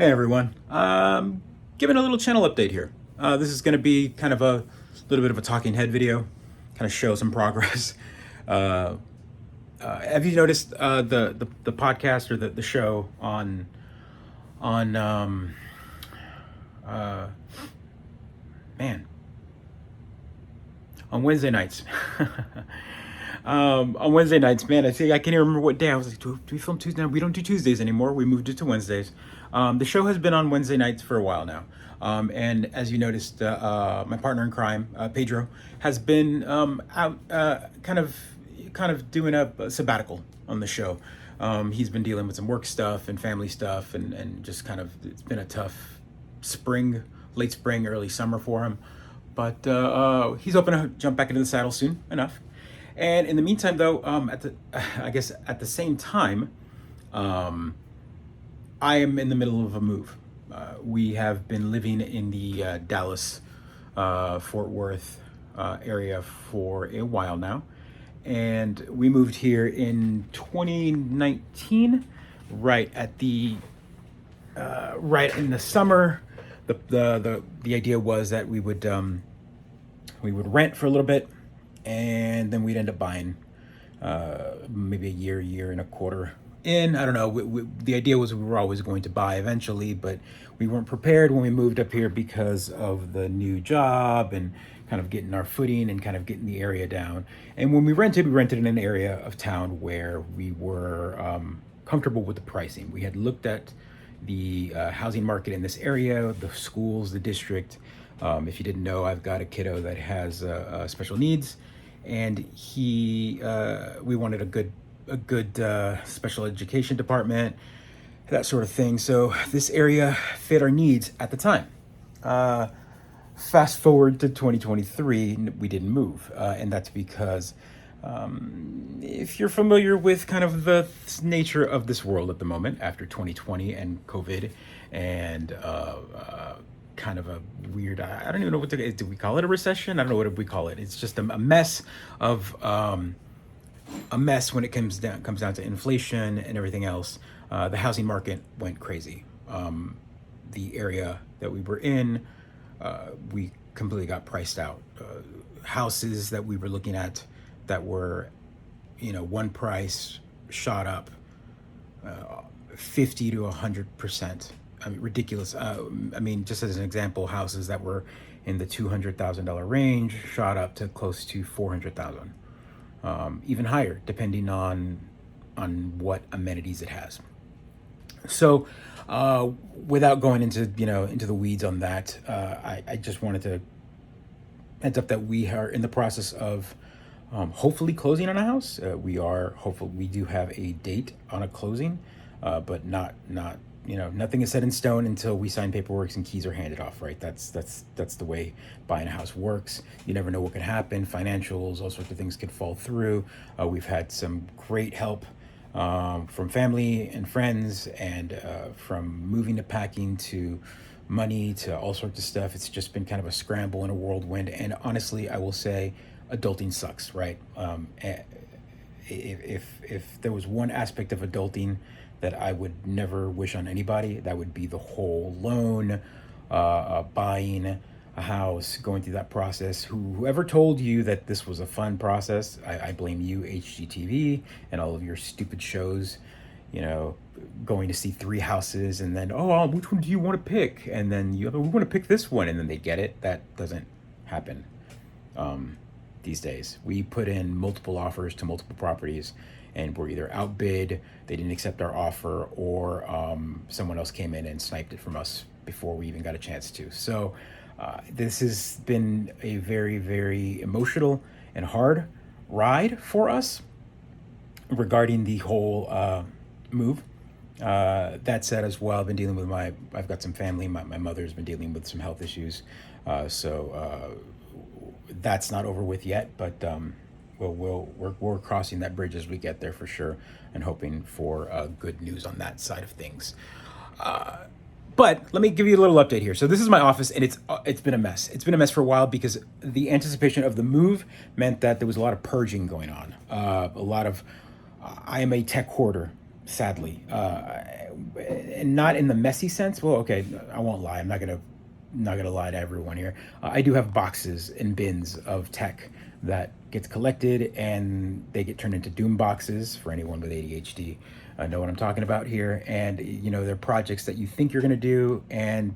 Hey everyone, giving a little channel update here. This is going to be kind of a little bit of a talking head video, kind of show some progress. Uh, have you noticed the podcast or the show on uh, man on Wednesday nights? On Wednesday nights, man, I can't even remember what day. I was like, do we film Tuesday? No, we don't do Tuesdays anymore. We moved it to Wednesdays. The show has been on Wednesday nights for a while now. And as you noticed, my partner in crime, Pedro, has been out, kind of doing a sabbatical on the show. He's been dealing with some work stuff and family stuff, and just kind of, it's been a tough spring, late spring, early summer for him. But he's hoping to jump back into the saddle soon enough. And in the meantime, though, I guess at the same time, um, I am in the middle of a move. We have been living in the Dallas, Fort Worth area for a while now, and we moved here in 2019, right at the right in the summer. The idea was that we would rent for a little bit, and then we'd end up buying maybe a year and a quarter in. I don't know. The idea was we were always going to buy eventually, but we weren't prepared when we moved up here because of the new job and kind of getting our footing and kind of getting the area down. And when we rented in an area of town where we were comfortable with the pricing. We had looked at the housing market in this area, the schools, the district. If you didn't know, I've got a kiddo that has special needs, and we wanted a good special education department, that sort of thing. So this area fit our needs at the time. Fast forward to 2023, we didn't move, and that's because if you're familiar with kind of the nature of this world at the moment after 2020 and COVID and kind of a weird, I don't even know what to, do we call it a recession? I don't know what we call it. It's just a mess of a mess when it comes down to inflation and everything else. The housing market went crazy. The area that we were in, we completely got priced out. Houses that we were looking at that were, one price shot up 50 to 100%. I mean, ridiculous. Just as an example, houses that were in the $200,000 range shot up to close to 400,000, even higher depending on what amenities it has. So, without going into the weeds on that, I just wanted to heads up that we are in the process of hopefully closing on a house. We do have a date on a closing, but not nothing is set in stone until we sign paperwork and keys are handed off. Right? That's the way buying a house works. You never know what could happen. Financials, all sorts of things could fall through. We've had some great help from family and friends, and from moving to packing to money to all sorts of stuff. It's just been kind of a scramble and a whirlwind. And honestly, I will say, adulting sucks, right? If there was one aspect of adulting that I would never wish on anybody, that would be the whole loan, buying a house, going through that process. Whoever told you that this was a fun process, I blame you, HGTV, and all of your stupid shows. Going to see three houses and then, which one do you want to pick? And then we want to pick this one, and then they get it. That doesn't happen these days. We put in multiple offers to multiple properties, and we're either outbid, they didn't accept our offer, or someone else came in and sniped it from us before we even got a chance to. So this has been a very, very emotional and hard ride for us regarding the whole move. That said, as well, I've got some family. My mother's been dealing with some health issues, so that's not over with yet. But we're crossing that bridge as we get there for sure, and hoping for good news on that side of things. But let me give you a little update here. So this is my office, and it's been a mess. It's been a mess for a while because the anticipation of the move meant that there was a lot of purging going on. I am a tech hoarder, sadly. and not in the messy sense. Well, okay, I won't lie. I'm not gonna lie to everyone here. I do have boxes and bins of tech that gets collected, and they get turned into doom boxes for anyone with ADHD. I know what I'm talking about here. And you know, they're projects that you think you're gonna do, and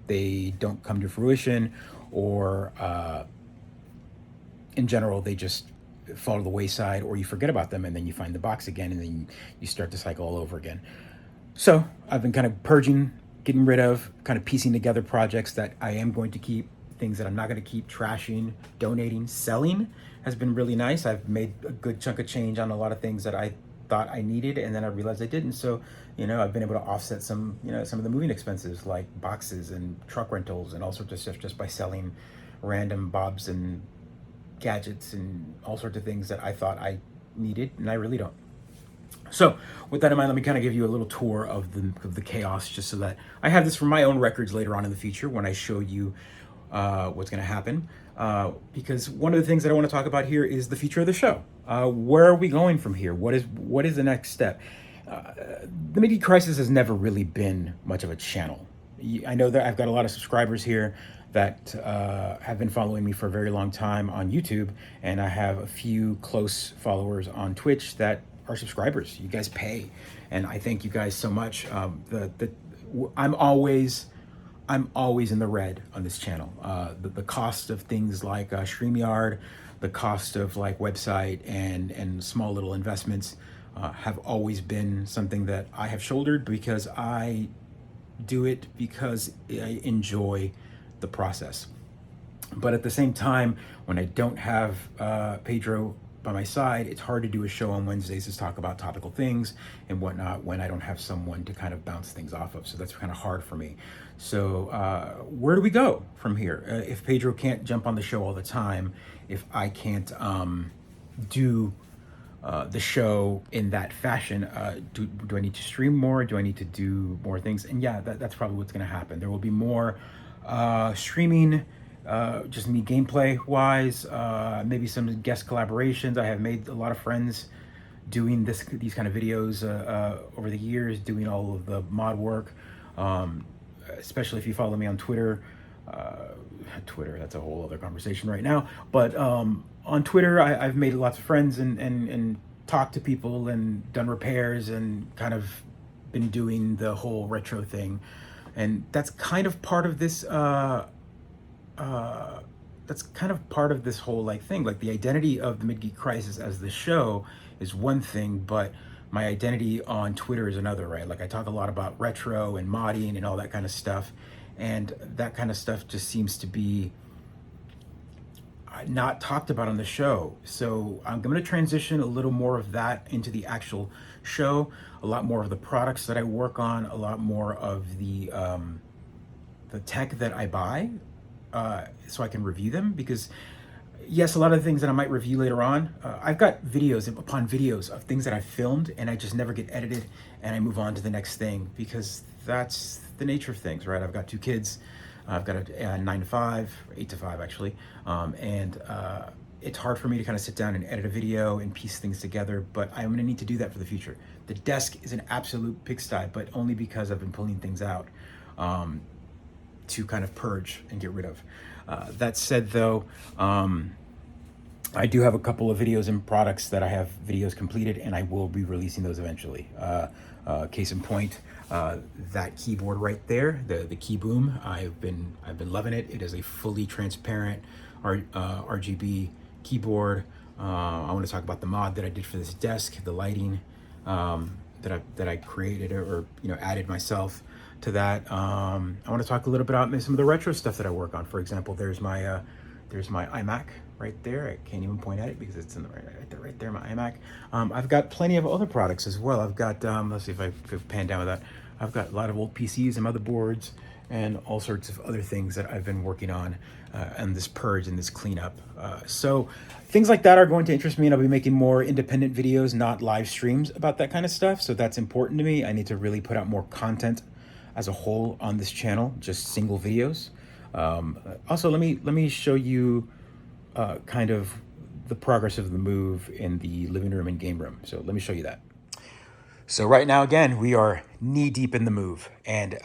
they don't come to fruition, or in general, they just fall to the wayside, or you forget about them, and then you find the box again, and then you start the cycle all over again. So I've been kind of purging, getting rid of, kind of piecing together projects that I am going to keep, things that I'm not going to keep, trashing, donating, selling has been really nice. I've made a good chunk of change on a lot of things that I thought I needed, and then I realized I didn't. So, you know, I've been able to offset some, you know, some of the moving expenses like boxes and truck rentals and all sorts of stuff just by selling random bobs and gadgets and all sorts of things that I thought I needed, and I really don't. So with that in mind, let me kind of give you a little tour of the chaos, just so that I have this for my own records later on in the future when I show you what's going to happen. Because one of the things that I want to talk about here is the future of the show. Where are we going from here? What is the next step? The Mid-Geek Crisis has never really been much of a channel. I know that I've got a lot of subscribers here that have been following me for a very long time on YouTube, and I have a few close followers on Twitch that are subscribers. You guys pay, and I thank you guys so much. I'm always in the red on this channel. The cost of things like StreamYard, the cost of like website and small little investments have always been something that I have shouldered, because I do it because I enjoy the process. But at the same time, when I don't have Pedro by my side, it's hard to do a show on Wednesdays to talk about topical things and whatnot when I don't have someone to kind of bounce things off of. So that's kind of hard for me. So where do we go from here? If Pedro can't jump on the show all the time, if I can't do the show in that fashion, do I need to stream more? Do I need to do more things? And yeah, that's probably what's going to happen. There will be more streaming, just me gameplay wise, maybe some guest collaborations. I have made a lot of friends doing these kind of videos over the years, doing all of the mod work, especially if you follow me on Twitter. Twitter, that's a whole other conversation right now, but on Twitter I've made lots of friends and talked to people and done repairs and kind of been doing the whole retro thing. And that's kind of part of this whole like thing. Like the identity of the Mid-Geek Crisis as the show is one thing, but my identity on Twitter is another, right? Like I talk a lot about retro and modding and all that kind of stuff, and that kind of stuff just seems to be not talked about on the show. So I'm going to transition a little more of that into the actual show, a lot more of the products that I work on, a lot more of the tech that I buy, so I can review them. Because yes, a lot of the things that I might review later on, I've got videos upon videos of things that I filmed and I just never get edited, and I move on to the next thing, because that's the nature of things, right? I've got 2 kids. I've got a 9 to 5, 8 to 5 actually, and it's hard for me to kind of sit down and edit a video and piece things together, but I'm going to need to do that for the future. The desk is an absolute pigsty, but only because I've been pulling things out to kind of purge and get rid of. That said though, I do have a couple of videos and products that I have videos completed, and I will be releasing those eventually. Case in point, that keyboard right there, the Key Boom. I've been loving it. It is a fully transparent RGB keyboard. I want to talk about the mod that I did for this desk, the lighting that I created or added myself to that. I want to talk a little bit about some of the retro stuff that I work on. For example, there's my iMac right there. I can't even point at it because it's in the right there, my iMac. I've got plenty of other products as well. I've got, let's see if I could pan down with that. I've got a lot of old PCs and motherboards and all sorts of other things that I've been working on and this purge and this cleanup. So things like that are going to interest me, and I'll be making more independent videos, not live streams about that kind of stuff. So that's important to me. I need to really put out more content as a whole on this channel, just single videos. Also, let me show you kind of the progress of the move in the living room and game room. So let me show you that. So right now, again, we are knee deep in the move, and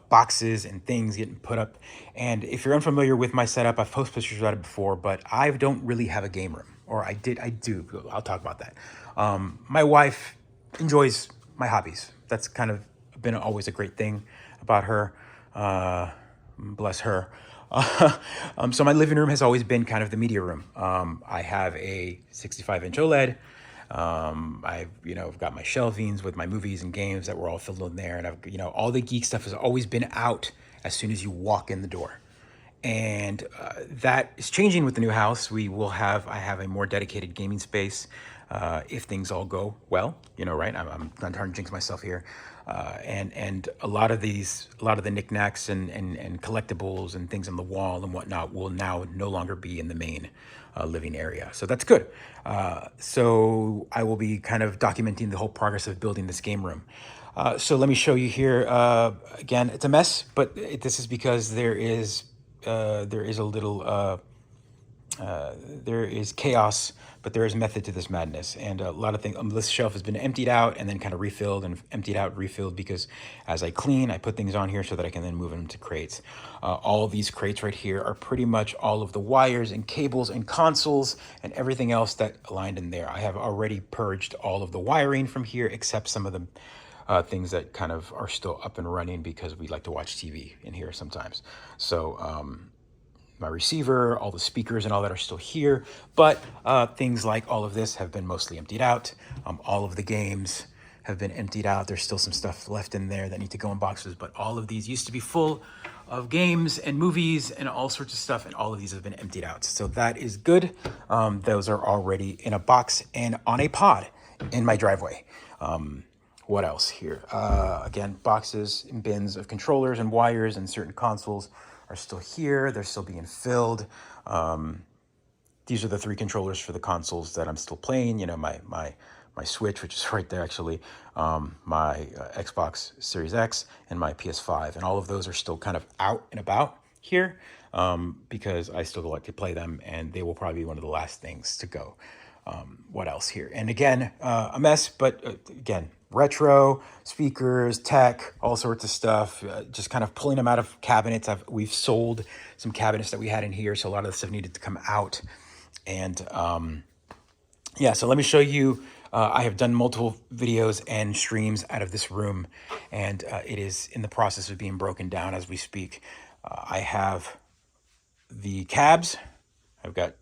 boxes and things getting put up. And if you're unfamiliar with my setup, I've posted pictures about it before, but I don't really have a game room, or I do. I'll talk about that. My wife enjoys my hobbies. That's kind of been always a great thing about her. Bless her. So my living room has always been kind of the media room. I have a 65-inch OLED. I've got my shelvings with my movies and games that were all filled in there, and I've all the geek stuff has always been out as soon as you walk in the door. And that is changing with the new house. I have a more dedicated gaming space if things all go well, right? I'm not trying to jinx myself here. And a lot of the knickknacks and collectibles and things on the wall and whatnot will now no longer be in the main living area. So that's good. So I will be kind of documenting the whole progress of building this game room. So let me show you here. Again, it's a mess, but this is because there is a little there is chaos, but there is method to this madness. And a lot of things, this shelf has been emptied out and then kind of refilled and emptied out, refilled, because as I clean, I put things on here so that I can then move them to crates. All these crates right here are pretty much all of the wires and cables and consoles and everything else that aligned in there. I have already purged all of the wiring from here, except some of the things that kind of are still up and running because we like to watch TV in here sometimes. So my receiver, all the speakers and all that are still here, but things like all of this have been mostly emptied out. All of the games have been emptied out. There's still some stuff left in there that need to go in boxes, but all of these used to be full of games and movies and all sorts of stuff, and all of these have been emptied out. So that is good. Those are already in a box and on a pod in my driveway. What else here? Again, boxes and bins of controllers and wires and certain consoles are still here. They're still being filled. These are the 3 controllers for the consoles that I'm still playing. My Switch, which is right there actually, my Xbox Series X, and my PS5. And all of those are still kind of out and about here because I still like to play them, and they will probably be one of the last things to go. What else here? And again, a mess, but again, retro speakers, tech, all sorts of stuff. Just kind of pulling them out of cabinets. We've sold some cabinets that we had in here, so a lot of the stuff needed to come out. And so let me show you. I have done multiple videos and streams out of this room, and it is in the process of being broken down as we speak. I have the cabs. I've got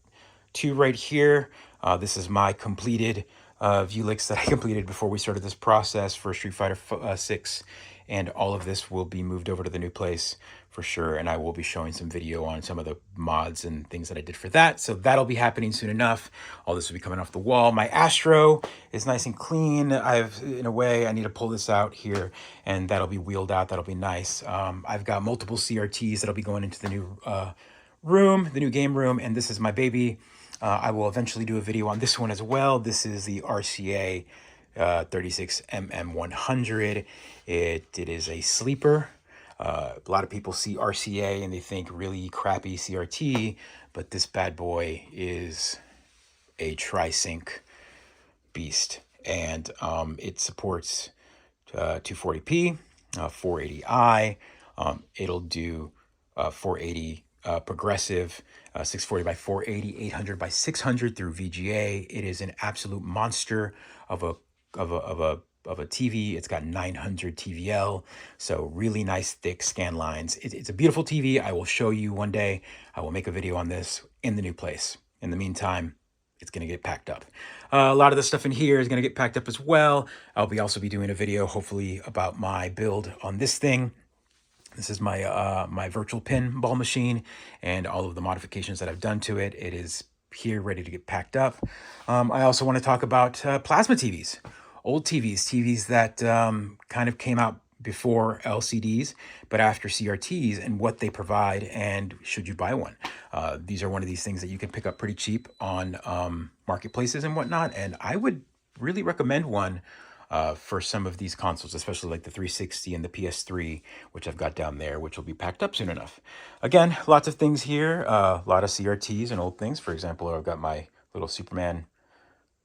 2 right here. This is my completed Vuelix that I completed before we started this process for Street Fighter 6, and all of this will be moved over to the new place for sure, and I will be showing some video on some of the mods and things that I did for that, so that'll be happening soon enough. All this will be coming off the wall. My Astro is nice and clean. I need to pull this out here, and that'll be wheeled out. That'll be nice. I've got multiple CRTs that'll be going into the new room, the new game room, and this is my baby. I will eventually do a video on this one as well. This is the RCA 36mm100. It is a sleeper. A lot of people see RCA and they think really crappy CRT, but this bad boy is a tri-sync beast, and it supports 240p, 480i. It'll do 480 progressive, 640 by 480, 800 by 600 through VGA. It is an absolute monster of a TV. It's got 900 TVL, so really nice thick scan lines. It's a beautiful TV. I will show you one day. I will make a video on this in the new place. In the meantime, it's going to get packed up. A lot of the stuff in here is going to get packed up as well. I'll also be doing a video, hopefully, about my build on this thing. This is my my virtual pinball machine and all of the modifications that I've done to it. It is here ready to get packed up. I also want to talk about plasma TVs, old TVs that kind of came out before LCDs, but after CRTs, and what they provide, and should you buy one. These are one of these things that you can pick up pretty cheap on marketplaces and whatnot, and I would really recommend one for some of these consoles, especially like the 360 and the PS3, which I've got down there, which will be packed up soon enough. Again, lots of things here, a lot of CRTs and old things. For example, I've got my little Superman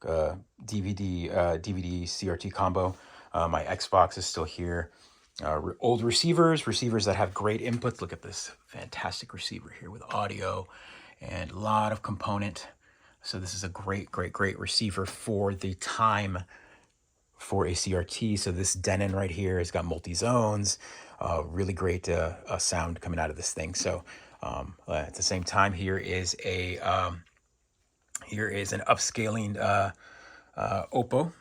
DVD CRT combo. My Xbox is still here. Old receivers that have great inputs. Look at this fantastic receiver here with audio and a lot of component. So this is a great receiver for the time for a CRT. So this Denon right here has got multi-zones, really great sound coming out of this thing. So at the same time, here is an upscaling Oppo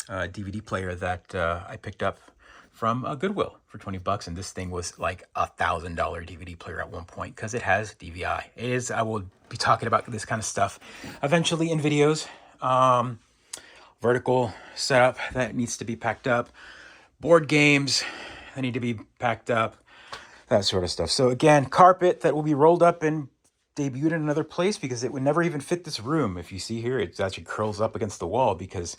DVD player that I picked up from Goodwill for $20, and this thing was like $1,000 DVD player at one point because it has DVI. I will be talking about this kind of stuff eventually in videos. Vertical setup that needs to be packed up, board games that need to be packed up, that sort of stuff. So again, carpet that will be rolled up and debuted in another place because it would never even fit this room. If you see here, it actually curls up against the wall because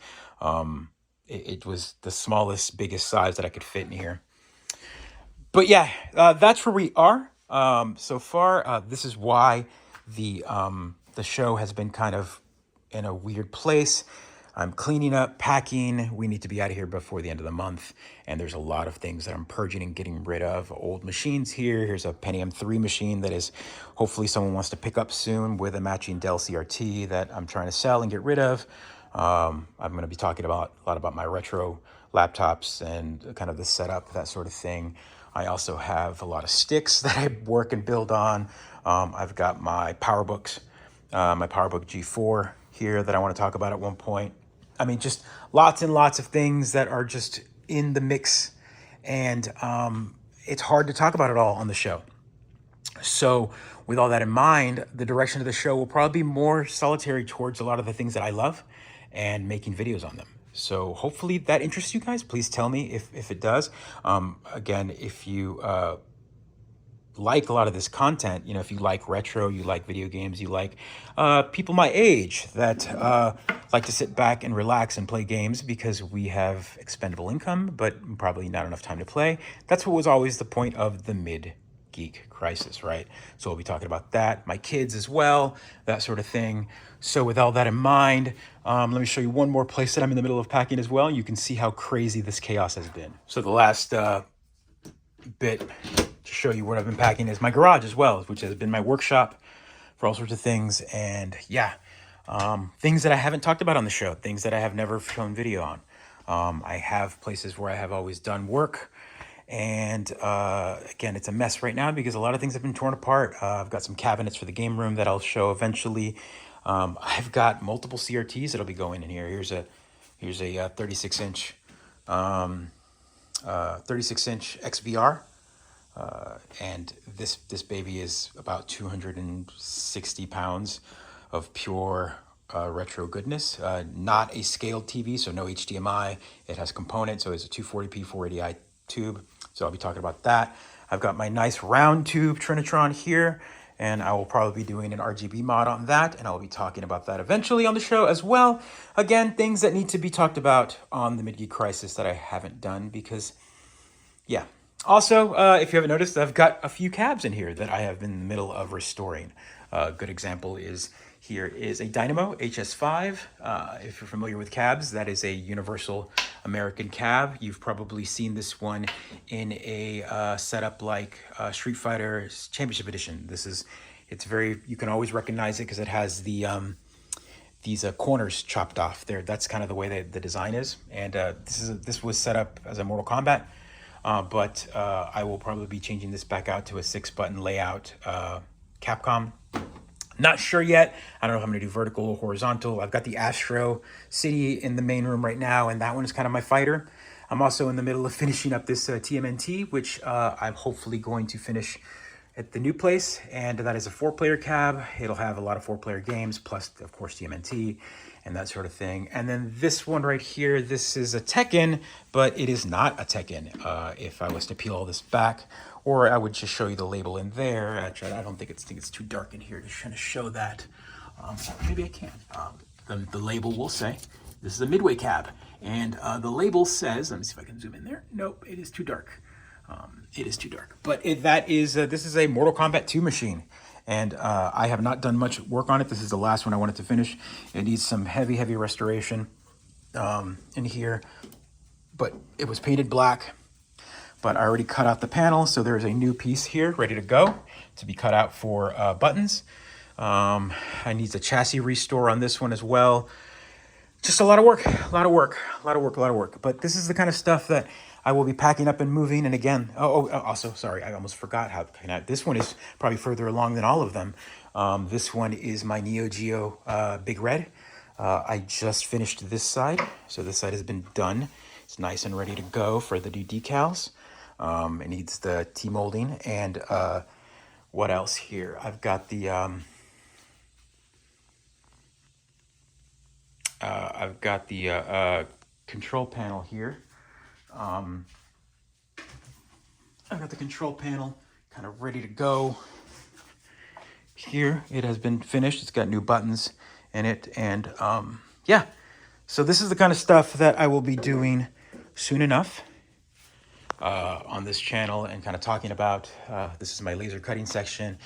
it was the smallest, biggest size that I could fit in here. But yeah, that's where we are so far. This is why the show has been kind of in a weird place. I'm cleaning up, packing. We need to be out of here before the end of the month. And there's a lot of things that I'm purging and getting rid of. Old machines here. Here's a Pentium 3 machine that is hopefully someone wants to pick up soon with a matching Dell CRT that I'm trying to sell and get rid of. I'm going to be talking a lot about my retro laptops and kind of the setup, that sort of thing. I also have a lot of sticks that I work and build on. I've got my PowerBooks, my PowerBook G4 here that I want to talk about at one point. I mean, just lots and lots of things that are just in the mix, and it's hard to talk about it all on the show. So with all that in mind, the direction of the show will probably be more solitary towards a lot of the things that I love and making videos on them. So hopefully that interests you guys. Please tell me if it does. Again, if you like a lot of this content, if you like retro, you like video games, you like people my age that like to sit back and relax and play games because we have expendable income, but probably not enough time to play. That's what was always the point of the Mid-Geek crisis, right? So we'll be talking about that, my kids as well, that sort of thing. So with all that in mind, let me show you one more place that I'm in the middle of packing as well. You can see how crazy this chaos has been. So the last bit to show you what I've been packing is my garage as well, which has been my workshop for all sorts of things. And yeah, things that I haven't talked about on the show, things that I have never shown video on. I have places where I have always done work. And again, it's a mess right now because a lot of things have been torn apart. I've got some cabinets for the game room that I'll show eventually. I've got multiple CRTs that'll be going in here. Here's a 36-inch 36-inch XVR. And this baby is about 260 pounds of pure retro goodness. Not a scaled TV, so no HDMI. It has components, so it's a 240p 480i tube. So I'll be talking about that. I've got my nice round tube Trinitron here, and I will probably be doing an RGB mod on that, and I'll be talking about that eventually on the show as well. Again, things that need to be talked about on the Mid-Geek crisis that I haven't done because, yeah. Also, if you haven't noticed, I've got a few cabs in here that I have been in the middle of restoring. A good example is here is a Dynamo HS5. If you're familiar with cabs, that is a universal American cab. You've probably seen this one in a setup like Street Fighter Championship Edition. You can always recognize it because it has the these corners chopped off there. That's kind of the way the design is. And this was set up as a Mortal Kombat. But I will probably be changing this back out to a 6-button layout Capcom. Not sure yet. I don't know if I'm going to do vertical or horizontal. I've got the Astro City in the main room right now, and that one is kind of my fighter. I'm also in the middle of finishing up this TMNT, which I'm hopefully going to finish at the new place. And that is a 4-player cab. It'll have a lot of 4-player games, plus, of course, TMNT and that sort of thing. And then this one right here, this is a Tekken, but it is not a Tekken. If I was to peel all this back, or I would just show you the label in there. Actually, I don't think it's too dark in here to kind of show that. Maybe I can. The label will say, this is a Midway cab. And the label says, let me see if I can zoom in there. Nope, it is too dark. It is too dark. But this is a Mortal Kombat 2 machine. And I have not done much work on it. This is the last one I wanted to finish. It needs some heavy restoration in here. but it was painted black. But I already cut out the panel, so there's a new piece here ready to go to be cut out for buttons. I need the chassis restore on this one as well. Just a lot of work, a lot of work, a lot of work, a lot of work. But this is the kind of stuff that I will be packing up and moving. And again, also, sorry, I almost forgot how, this one is probably further along than all of them. This one is my Neo Geo Big Red. I just finished this side. So this side has been done. It's nice and ready to go for the new decals. It needs the T-molding and what else here? I've got the control panel here. I've got the control panel kind of ready to go. Here it has been finished. It's got new buttons in it, and yeah. So this is the kind of stuff that I will be doing soon enough. On this channel and kind of talking about, this is my laser cutting section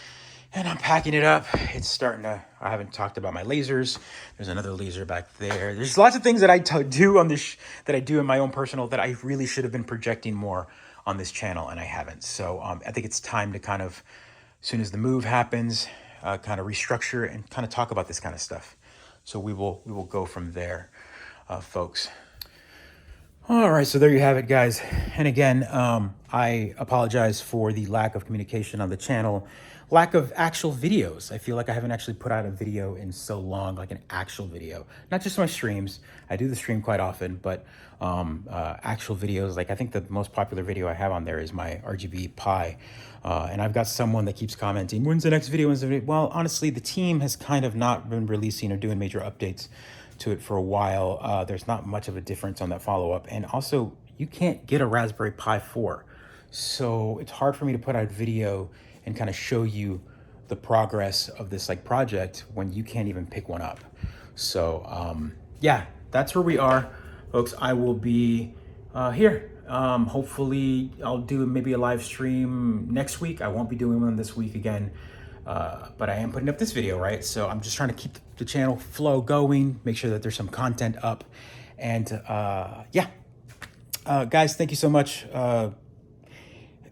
and I'm packing it up. It's starting to, I haven't talked about my lasers. There's another laser back there. There's lots of things that I do on this, that I do in my own personal that I really should have been projecting more on this channel and I haven't. So I think it's time to kind of, as soon as the move happens, kind of restructure and kind of talk about this kind of stuff. So we will go from there, folks. All right, so there you have it, guys. And again, I apologize for the lack of communication on the channel, lack of actual videos. I feel like I haven't actually put out a video in so long, like an actual video. Not just my streams. I do the stream quite often, but actual videos. Like I think the most popular video I have on there is my RGB Pi. And I've got someone that keeps commenting, when's the next video? When's the video? Well, honestly, the team has kind of not been releasing or doing major updates to it for a while. There's not much of a difference on that follow-up, and also you can't get a Raspberry Pi 4, so it's hard for me to put out a video and kind of show you the progress of this like project when you can't even pick one up. So yeah, that's where we are, folks. I will be here. Hopefully I'll do maybe a live stream next week. I won't be doing one this week again. But I am putting up this video, right? So I'm just trying to keep the channel flow going, make sure that there's some content up. And yeah, guys, thank you so much.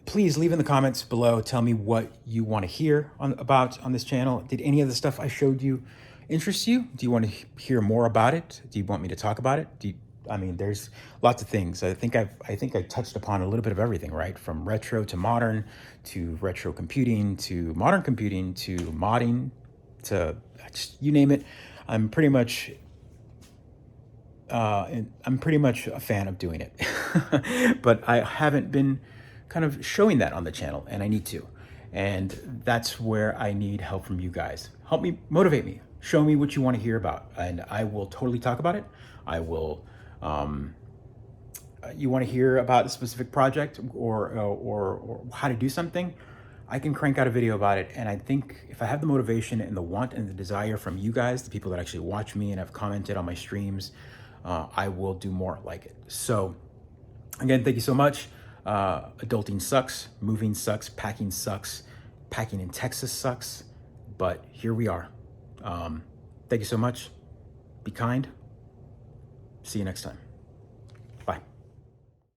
Please leave in the comments below. Tell me what you want to hear about on this channel. Did any of the stuff I showed you interest you? Do you want to hear more about it? Do you want me to talk about it? I mean, there's lots of things. I think I touched upon a little bit of everything, right? From retro to modern, to retro computing, to modern computing, to modding, to just, you name it. I'm pretty much a fan of doing it, but I haven't been kind of showing that on the channel, and I need to. And that's where I need help from you guys. Help me, motivate me, show me what you want to hear about, and I will totally talk about it. I will. You want to hear about a specific project or how to do something, I can crank out a video about it. And I think if I have the motivation and the want and the desire from you guys, the people that actually watch me and have commented on my streams, I will do more like it. So again, thank you so much. Adulting sucks, moving sucks, packing in Texas sucks, but here we are. Thank you so much. Be kind. See you next time.